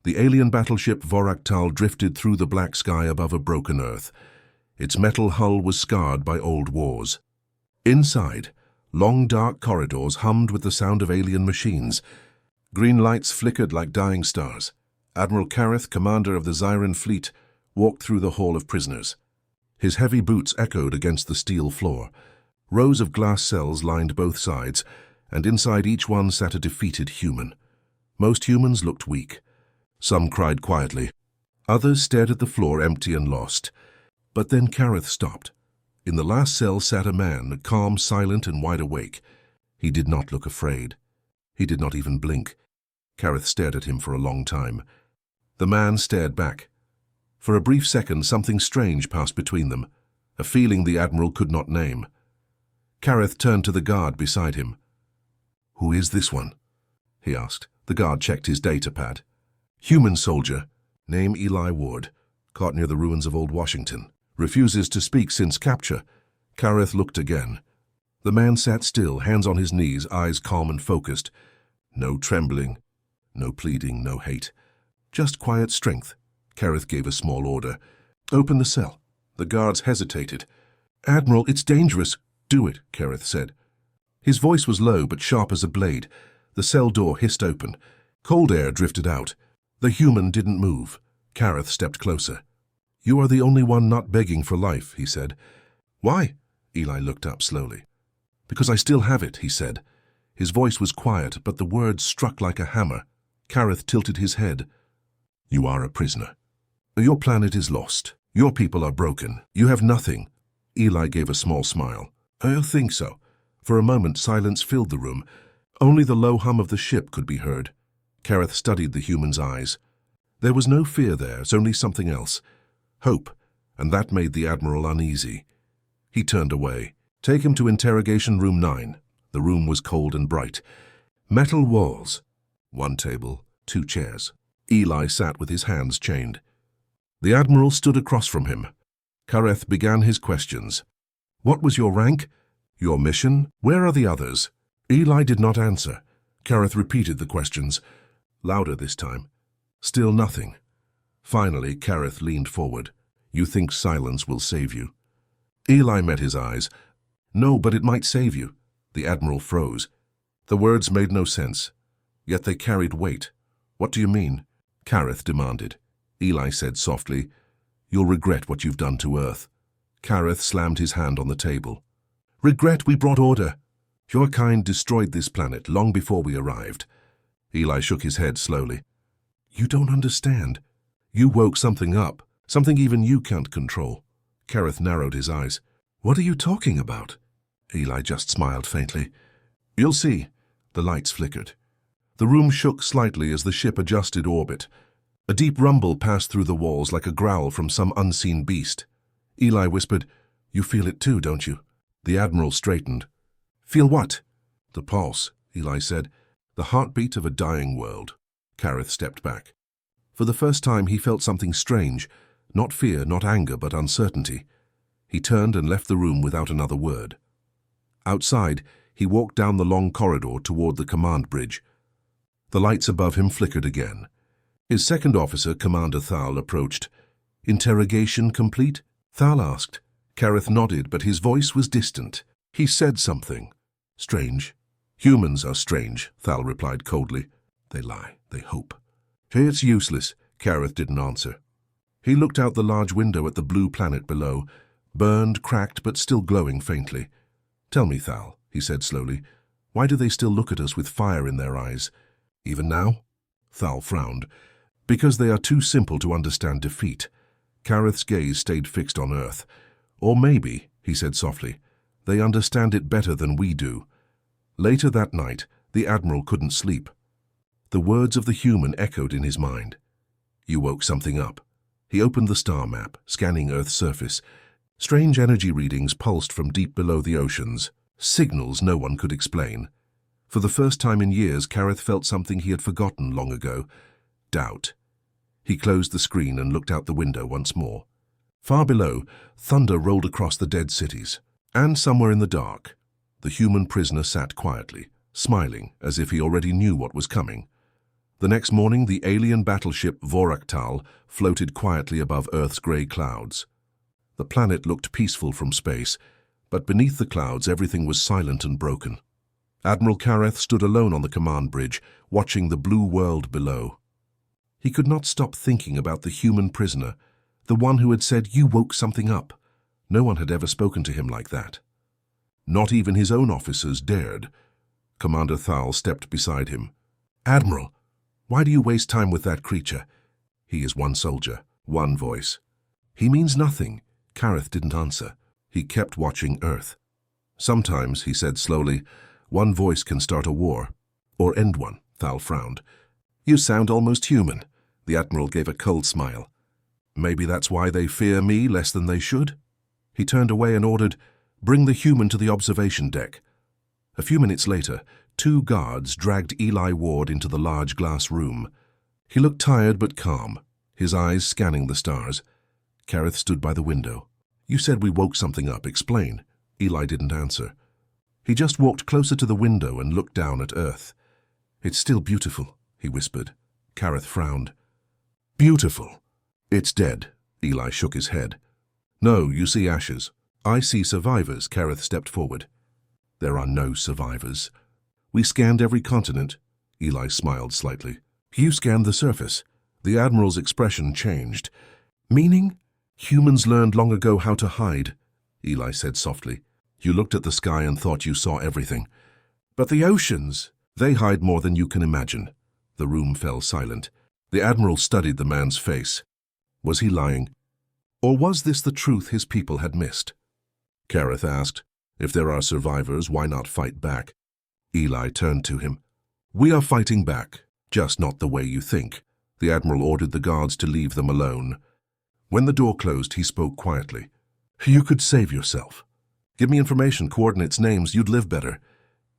The alien battleship Voraktal drifted through the black sky above a broken Earth. Its metal hull was scarred by old wars. Inside, long dark corridors hummed with the sound of alien machines. Green lights flickered like dying stars. Admiral Kareth, commander of the Zyran fleet, walked through the hall of prisoners. His heavy boots echoed against the steel floor. Rows of glass cells lined both sides, and inside each one sat a defeated human. Most humans looked weak. Some cried quietly. Others stared at the floor, empty and lost. But then Kareth stopped. In the last cell sat a man, calm, silent, and wide awake. He did not look afraid. He did not even blink. Kareth stared at him for a long time. The man stared back. For a brief second, something strange passed between them, a feeling the Admiral could not name. Kareth turned to the guard beside him. "Who is this one?" he asked. The guard checked his data pad. "Human soldier, name Eli Ward, caught near the ruins of Old Washington. Refuses to speak since capture." Kareth looked again. The man sat still, hands on his knees, eyes calm and focused. No trembling, no pleading, no hate. Just quiet strength. Kareth gave a small order. "Open the cell." The guards hesitated. "Admiral, it's dangerous." "Do it," Kareth said. His voice was low but sharp as a blade. The cell door hissed open. Cold air drifted out. The human didn't move. Kareth stepped closer. "You are the only one not begging for life," he said. "Why?" Eli looked up slowly. "Because I still have it," he said. His voice was quiet, but the words struck like a hammer. Kareth tilted his head. "You are a prisoner. Your planet is lost. Your people are broken. You have nothing." Eli gave a small smile. "I think so." For a moment, silence filled the room. Only the low hum of the ship could be heard. Kareth studied the human's eyes. There was no fear there, only something else. Hope, and that made the Admiral uneasy. He turned away. "Take him to interrogation room 9. The room was cold and bright. Metal walls. One table, 2 chairs. Eli sat with his hands chained. The Admiral stood across from him. Kareth began his questions. "What was your rank? Your mission? Where are the others?" Eli did not answer. Kareth repeated the questions, louder this time. Still nothing. Finally, Kareth leaned forward. "You think silence will save you?" Eli met his eyes. "No, but it might save you." The Admiral froze. The words made no sense, yet they carried weight. "What do you mean?" Kareth demanded. Eli said softly, "You'll regret what you've done to Earth." Kareth slammed his hand on the table. "Regret? We brought order. Your kind destroyed this planet long before we arrived." Eli shook his head slowly. "You don't understand. You woke something up, something even you can't control." Kareth narrowed his eyes. "What are you talking about?" Eli just smiled faintly. "You'll see." The lights flickered. The room shook slightly as the ship adjusted orbit. A deep rumble passed through the walls like a growl from some unseen beast. Eli whispered, "You feel it too, don't you?" The Admiral straightened. "Feel what?" "The pulse," Eli said. "The heartbeat of a dying world." Kareth stepped back. For the first time he felt something strange, not fear, not anger, but uncertainty. He turned and left the room without another word. Outside, he walked down the long corridor toward the command bridge. The lights above him flickered again. His second officer, Commander Thal, approached. "Interrogation complete?" Thal asked. Kareth nodded, but his voice was distant. He said something. "Strange." "Humans are strange," Thal replied coldly. "They lie, they hope." "It's useless." Kareth didn't answer. He looked out the large window at the blue planet below, burned, cracked, but still glowing faintly. "Tell me, Thal," he said slowly, "why do they still look at us with fire in their eyes? Even now?" Thal frowned. "Because they are too simple to understand defeat." Kareth's gaze stayed fixed on Earth. "Or maybe," he said softly, "they understand it better than we do." Later that night, the Admiral couldn't sleep. The words of the human echoed in his mind. "You woke something up." He opened the star map, scanning Earth's surface. Strange energy readings pulsed from deep below the oceans, signals no one could explain. For the first time in years, Kareth felt something he had forgotten long ago: doubt. He closed the screen and looked out the window once more. Far below, thunder rolled across the dead cities. And somewhere in the dark, the human prisoner sat quietly, smiling as if he already knew what was coming. The next morning, the alien battleship Voraktal floated quietly above Earth's grey clouds. The planet looked peaceful from space, but beneath the clouds everything was silent and broken. Admiral Kareth stood alone on the command bridge, watching the blue world below. He could not stop thinking about the human prisoner, the one who had said, "You woke something up." No one had ever spoken to him like that. Not even his own officers dared. Commander Thal stepped beside him. "Admiral, why do you waste time with that creature?" "He is one soldier, one voice." "He means nothing." Kareth didn't answer. He kept watching Earth. "Sometimes," he said slowly, "one voice can start a war, or end one." Thal frowned. "You sound almost human." The Admiral gave a cold smile. "Maybe that's why they fear me less than they should?" He turned away and ordered, "Bring the human to the observation deck." A few minutes later, 2 guards dragged Eli Ward into the large glass room. He looked tired but calm, his eyes scanning the stars. Kareth stood by the window. "You said we woke something up. Explain." Eli didn't answer. He just walked closer to the window and looked down at Earth. "It's still beautiful," he whispered. Kareth frowned. "Beautiful. It's dead." Eli shook his head. "No, you see ashes. I see survivors." Kareth stepped forward. "There are no survivors." "We scanned every continent." Eli smiled slightly. "You scanned the surface." The Admiral's expression changed. "Meaning?" "Humans learned long ago how to hide," Eli said softly. "You looked at the sky and thought you saw everything. But the oceans, they hide more than you can imagine." The room fell silent. The Admiral studied the man's face. Was he lying? Or was this the truth his people had missed? Kareth asked, "If there are survivors, why not fight back?" Eli turned to him. "We are fighting back, just not the way you think." The Admiral ordered the guards to leave them alone. When the door closed, he spoke quietly. "You could save yourself. Give me information, coordinates, names, you'd live better."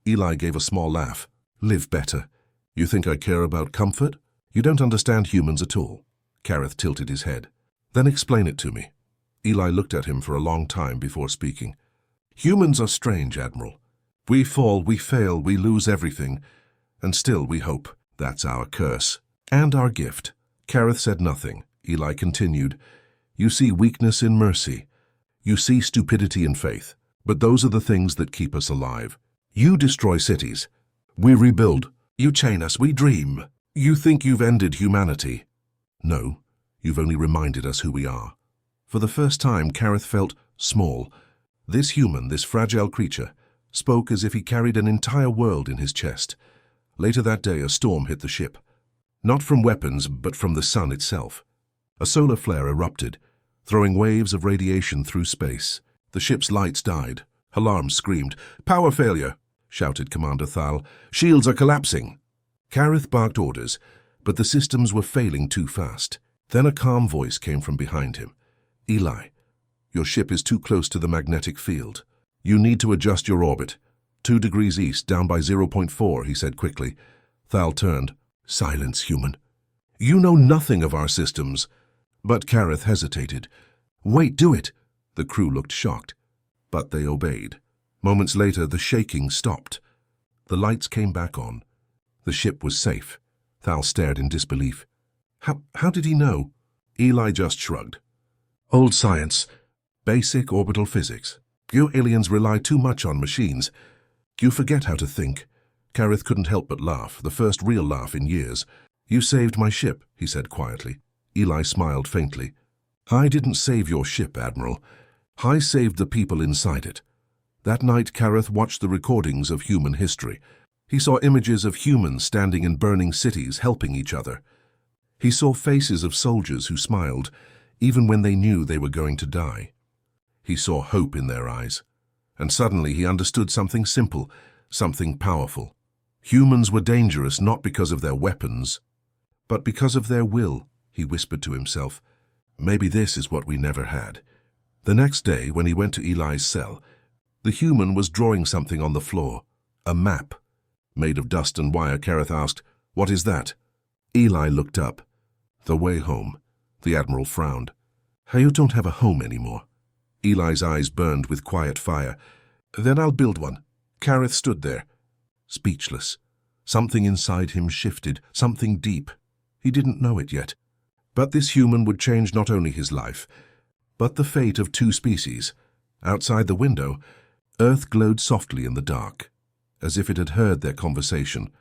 Eli gave a small laugh. "Live better? You think I care about comfort? You don't understand humans at all." Kareth tilted his head. "Then explain it to me." Eli looked at him for a long time before speaking. "Humans are strange, Admiral. We fall, we fail, we lose everything. And still we hope. That's our curse. And our gift." Kareth said nothing. Eli continued. "You see weakness in mercy. You see stupidity in faith. But those are the things that keep us alive. You destroy cities. We rebuild. You chain us. We dream. You think you've ended humanity. No, you've only reminded us who we are." For the first time, Kareth felt small. This human, this fragile creature, spoke as if he carried an entire world in his chest. Later that day, a storm hit the ship. Not from weapons, but from the sun itself. A solar flare erupted, throwing waves of radiation through space. The ship's lights died. Alarms screamed. "Power failure!" shouted Commander Thal. "Shields are collapsing!" Kareth barked orders, but the systems were failing too fast. Then a calm voice came from behind him. "Eli, your ship is too close to the magnetic field. You need to adjust your orbit. 2 degrees east, down by 0.4, he said quickly. Thal turned. "Silence, human. You know nothing of our systems." But Kareth hesitated. "Wait, do it." The crew looked shocked, but they obeyed. Moments later, the shaking stopped. The lights came back on. The ship was safe. Thal stared in disbelief. How did he know?" Eli just shrugged. "Old science. Basic orbital physics. You aliens rely too much on machines. You forget how to think." Kareth couldn't help but laugh, the first real laugh in years. "You saved my ship," he said quietly. Eli smiled faintly. "I didn't save your ship, Admiral. I saved the people inside it." That night, Kareth watched the recordings of human history. He saw images of humans standing in burning cities, helping each other. He saw faces of soldiers who smiled, even when they knew they were going to die. He saw hope in their eyes. And suddenly he understood something simple, something powerful. Humans were dangerous not because of their weapons, but because of their will, he whispered to himself. Maybe this is what we never had. The next day, when he went to Eli's cell, the human was drawing something on the floor, a map. Made of dust and wire, Kareth asked, "What is that?" Eli looked up. "The way home." The Admiral frowned. "You don't have a home anymore." Eli's eyes burned with quiet fire. "Then I'll build one." Kareth stood there, speechless. Something inside him shifted, something deep. He didn't know it yet. But this human would change not only his life, but the fate of two species. Outside the window, Earth glowed softly in the dark, as if it had heard their conversation,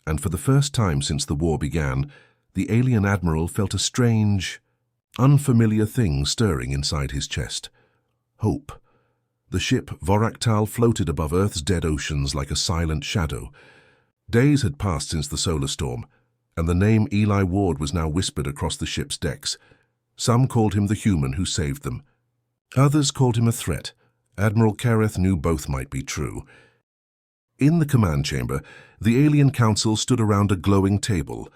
and for the first time since the war began, the alien Admiral felt a strange, unfamiliar thing stirring inside his chest. Hope. The ship Voraktal floated above Earth's dead oceans like a silent shadow. Days had passed since the solar storm, and the name Eli Ward was now whispered across the ship's decks. Some called him the human who saved them. Others called him a threat. Admiral Kareth knew both might be true. In the command chamber, the alien council stood around a glowing table.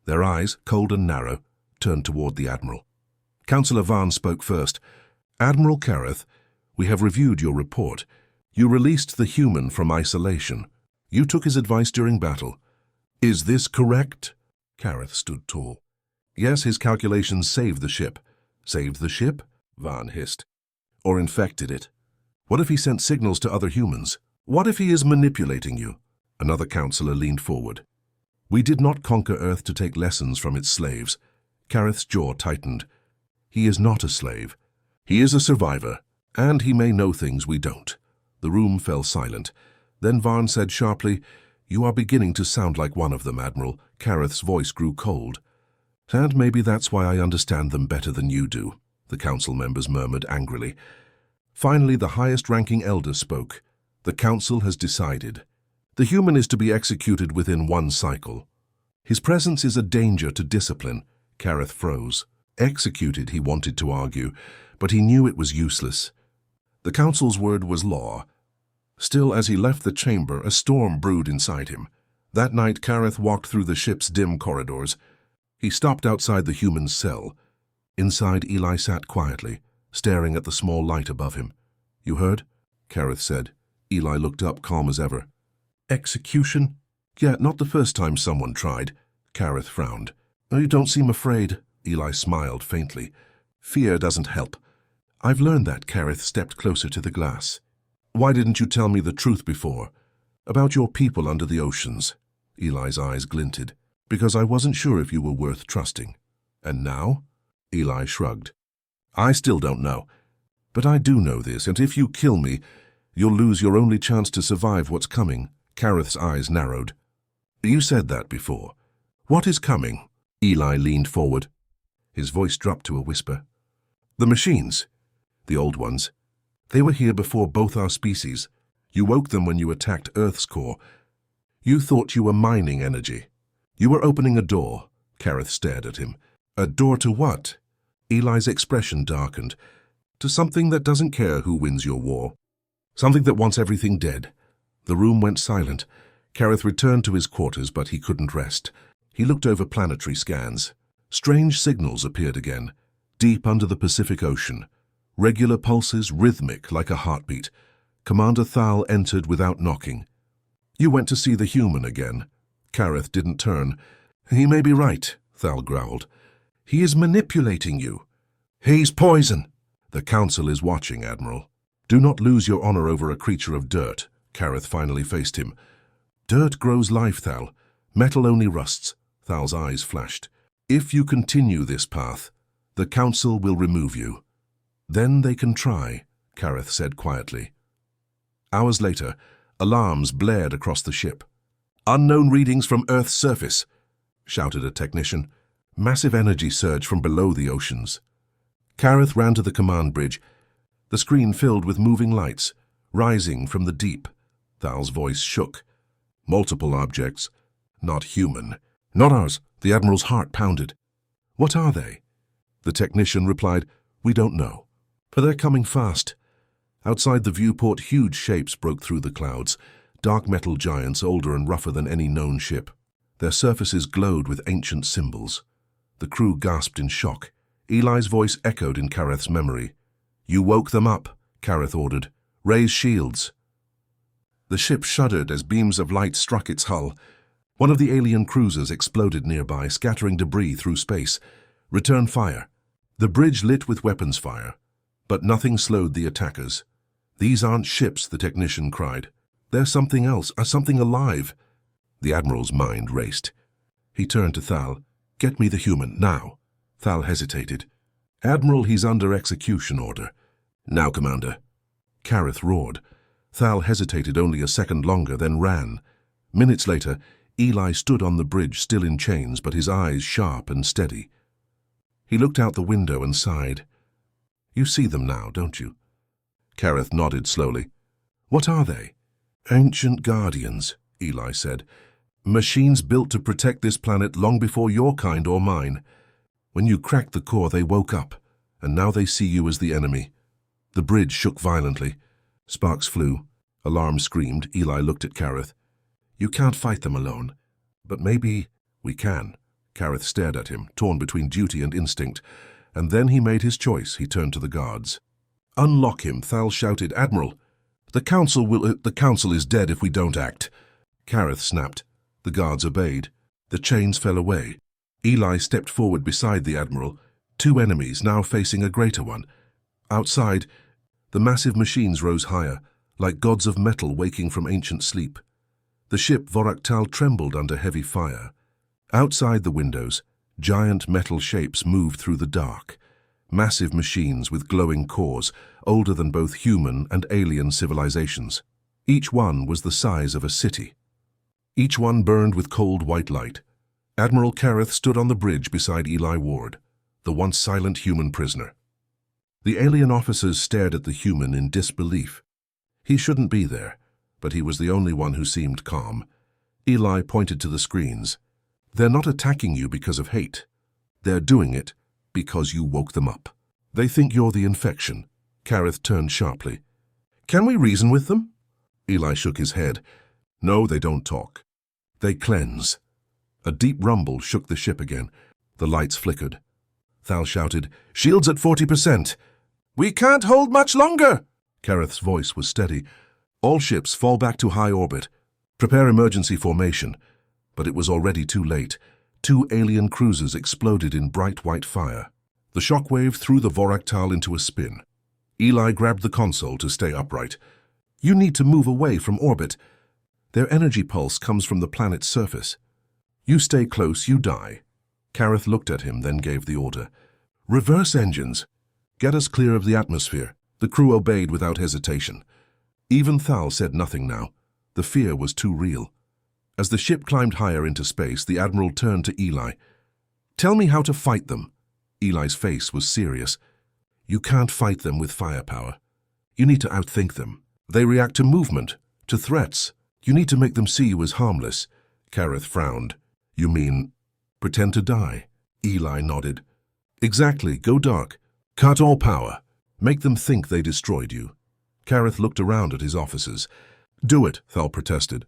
Their eyes, cold and narrow, turned toward the Admiral. Councillor Vaughn spoke first. "Admiral Kareth, we have reviewed your report. You released the human from isolation. You took his advice during battle. Is this correct?" Kareth stood tall. "Yes, his calculations saved the ship." "Saved the ship?" Vaughn hissed. "Or infected it? What if he sent signals to other humans? What if he is manipulating you?" Another councillor leaned forward. "We did not conquer Earth to take lessons from its slaves." Kareth's jaw tightened. "He is not a slave. He is a survivor, and he may know things we don't." The room fell silent. Then Vaughn said sharply, "You are beginning to sound like one of them, Admiral." Kareth's voice grew cold. "And maybe that's why I understand them better than you do," the council members murmured angrily. Finally, the highest-ranking elder spoke. "The council has decided. The human is to be executed within one cycle. His presence is a danger to discipline." Kareth froze. Executed, he wanted to argue, but he knew it was useless. The council's word was law. Still, as he left the chamber, a storm brewed inside him. That night, Kareth walked through the ship's dim corridors. He stopped outside the human's cell. Inside, Eli sat quietly, staring at the small light above him. "You heard?" Kareth said. Eli looked up, calm as ever. "Execution? Yeah, not the first time someone tried." Kareth frowned. "Oh, you don't seem afraid." Eli smiled faintly. "Fear doesn't help." "I've learned that." Kareth stepped closer to the glass. "Why didn't you tell me the truth before? About your people under the oceans?" Eli's eyes glinted. "Because I wasn't sure if you were worth trusting." "And now?" Eli shrugged. "I still don't know. But I do know this, and if you kill me, you'll lose your only chance to survive what's coming." Kareth's eyes narrowed. "You said that before. What is coming?" Eli leaned forward. His voice dropped to a whisper. "The machines. The old ones. They were here before both our species. You woke them when you attacked Earth's core. You thought you were mining energy. You were opening a door." Kareth stared at him. "A door to what?" Eli's expression darkened. "To something that doesn't care who wins your war. Something that wants everything dead." The room went silent. Kareth returned to his quarters, but he couldn't rest. He looked over planetary scans. Strange signals appeared again, deep under the Pacific Ocean. Regular pulses, rhythmic like a heartbeat. Commander Thal entered without knocking. "You went to see the human again." Kareth didn't turn. "He may be right," Thal growled. "He is manipulating you." "He's poison." "The council is watching, Admiral. Do not lose your honor over a creature of dirt." Kareth finally faced him. "Dirt grows life, Thal. Metal only rusts." Thal's eyes flashed. "If you continue this path, the council will remove you." "Then they can try," Kareth said quietly. Hours later, alarms blared across the ship. "Unknown readings from Earth's surface," shouted a technician. Massive energy surge from below the oceans. Kareth ran to the command bridge. The screen filled with moving lights, rising from the deep. Thal's voice shook. "Multiple objects. Not human." "Not ours." The Admiral's heart pounded. "What are they?" The technician replied, "We don't know. But they're coming fast." Outside the viewport, huge shapes broke through the clouds, dark metal giants older and rougher than any known ship. Their surfaces glowed with ancient symbols. The crew gasped in shock. Eli's voice echoed in Kareth's memory. "You woke them up," Kareth ordered. "Raise shields." The ship shuddered as beams of light struck its hull. One of the alien cruisers exploded nearby, scattering debris through space. "Return fire." The bridge lit with weapons fire, but nothing slowed the attackers. "These aren't ships," the technician cried. "They're something else, something alive." The Admiral's mind raced. He turned to Thal. "Get me the human, now." Thal hesitated. "Admiral, he's under execution order." "Now, Commander." Kareth roared. Thal hesitated only a second longer, then ran. Minutes later, Eli stood on the bridge, still in chains, but his eyes sharp and steady. He looked out the window and sighed. "You see them now, don't you?" Kareth nodded slowly. "What are they?" "Ancient guardians," Eli said. "Machines built to protect this planet long before your kind or mine. When you cracked the core, they woke up, and now they see you as the enemy." The bridge shook violently. Sparks flew. Alarm screamed. Eli looked at Kareth. "You can't fight them alone. But maybe we can." Kareth stared at him, torn between duty and instinct, and then he made his choice. He turned to the guards. "Unlock him," Thal shouted. "Admiral, the Council is dead if we don't act." Kareth snapped. The guards obeyed. The chains fell away. Eli stepped forward beside the Admiral. Two enemies, now facing a greater one. Outside, the massive machines rose higher, like gods of metal waking from ancient sleep. The ship Voraktal trembled under heavy fire. Outside the windows, giant metal shapes moved through the dark. Massive machines with glowing cores, older than both human and alien civilizations. Each one was the size of a city. Each one burned with cold white light. Admiral Kareth stood on the bridge beside Eli Ward, the once silent human prisoner. The alien officers stared at the human in disbelief. He shouldn't be there, but he was the only one who seemed calm. Eli pointed to the screens. "They're not attacking you because of hate. They're doing it because you woke them up. They think you're the infection." Kareth turned sharply. "Can we reason with them?" Eli shook his head. "No, they don't talk. They cleanse." A deep rumble shook the ship again. The lights flickered. Thal shouted, "Shields at 40%. "We can't hold much longer!" Kareth's voice was steady. "All ships fall back to high orbit. Prepare emergency formation." But it was already too late. Two alien cruisers exploded in bright white fire. The shockwave threw the Voraktal into a spin. Eli grabbed the console to stay upright. "You need to move away from orbit. Their energy pulse comes from the planet's surface. You stay close, you die." Kareth looked at him, then gave the order. "Reverse engines. Get us clear of the atmosphere." The crew obeyed without hesitation. Even Thal said nothing now. The fear was too real. As the ship climbed higher into space, the Admiral turned to Eli. "Tell me how to fight them." Eli's face was serious. "You can't fight them with firepower. You need to outthink them. They react to movement, to threats. You need to make them see you as harmless." Kareth frowned. "You mean, pretend to die?" Eli nodded. "Exactly. Go dark. Cut all power. Make them think they destroyed you." Kareth looked around at his officers. "Do it," Thal protested.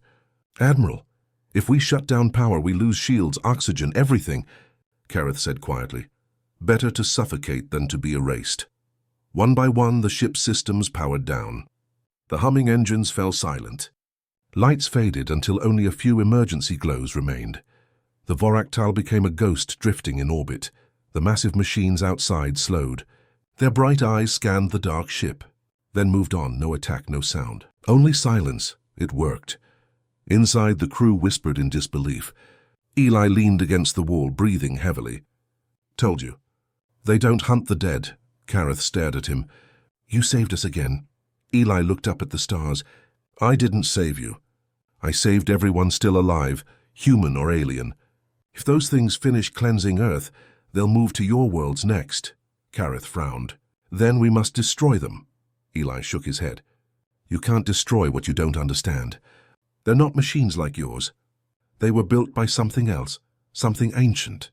"Admiral, if we shut down power, we lose shields, oxygen, everything," Kareth said quietly. "Better to suffocate than to be erased." One by one, the ship's systems powered down. The humming engines fell silent. Lights faded until only a few emergency glows remained. The Voraktal became a ghost drifting in orbit. The massive machines outside slowed. Their bright eyes scanned the dark ship, then moved on, no attack, no sound. Only silence. It worked. Inside, the crew whispered in disbelief. Eli leaned against the wall, breathing heavily. "Told you. They don't hunt the dead." Kareth stared at him. "You saved us again." Eli looked up at the stars. "I didn't save you. I saved everyone still alive, human or alien. If those things finish cleansing Earth, they'll move to your worlds next." Kareth frowned. "Then we must destroy them." Eli shook his head. "You can't destroy what you don't understand. They're not machines like yours. They were built by something else, something ancient.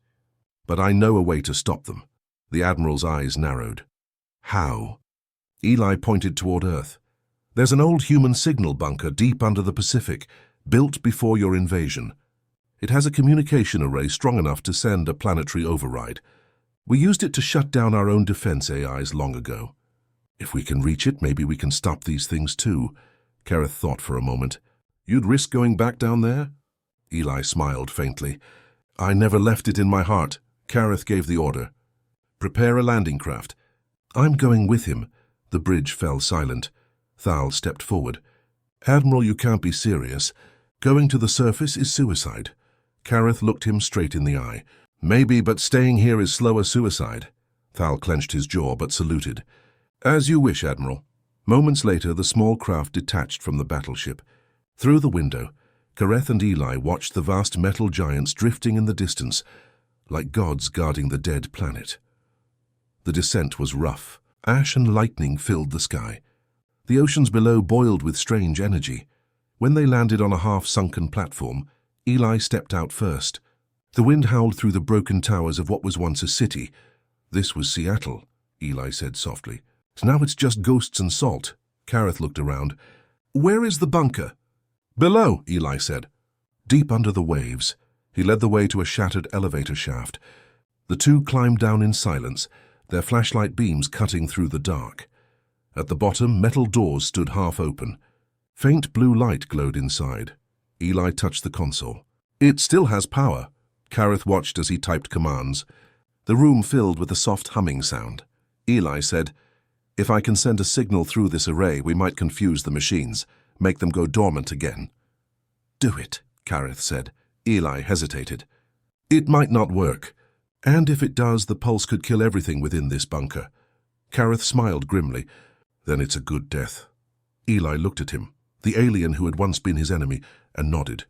But I know a way to stop them." The Admiral's eyes narrowed. "How?" Eli pointed toward Earth. "There's an old human signal bunker deep under the Pacific, built before your invasion. It has a communication array strong enough to send a planetary override. We used it to shut down our own defense AIs long ago. If we can reach it, maybe we can stop these things too." Kareth thought for a moment. "You'd risk going back down there?" Eli smiled faintly. "I never left it in my heart." Kareth gave the order. "Prepare a landing craft." "I'm going with him." The bridge fell silent. Thal stepped forward. "Admiral, you can't be serious. Going to the surface is suicide. Gareth looked him straight in the eye. Maybe, but staying here is slower suicide. Thal clenched his jaw but saluted. As you wish, Admiral. Moments later, the small craft detached from the battleship. Through the window, Gareth and Eli watched the vast metal giants drifting in the distance, like gods guarding the dead planet. The descent was rough. Ash and lightning filled the sky. The oceans below boiled with strange energy. When they landed on a half-sunken platform, Eli stepped out first. The wind howled through the broken towers of what was once a city. This was Seattle, Eli said softly. Now it's just ghosts and salt. Gareth looked around. Where is the bunker? Below, Eli said. Deep under the waves. He led the way to a shattered elevator shaft. The two climbed down in silence, their flashlight beams cutting through the dark. At the bottom, metal doors stood half open. Faint blue light glowed inside. Eli touched the console. It still has power. Gareth watched as he typed commands. The room filled with a soft humming sound. Eli said, If I can send a signal through this array, we might confuse the machines, make them go dormant again. Do it, Gareth said. Eli hesitated. It might not work. And if it does, the pulse could kill everything within this bunker. Gareth smiled grimly. Then it's a good death. Eli looked at him, the alien who had once been his enemy, and nodded.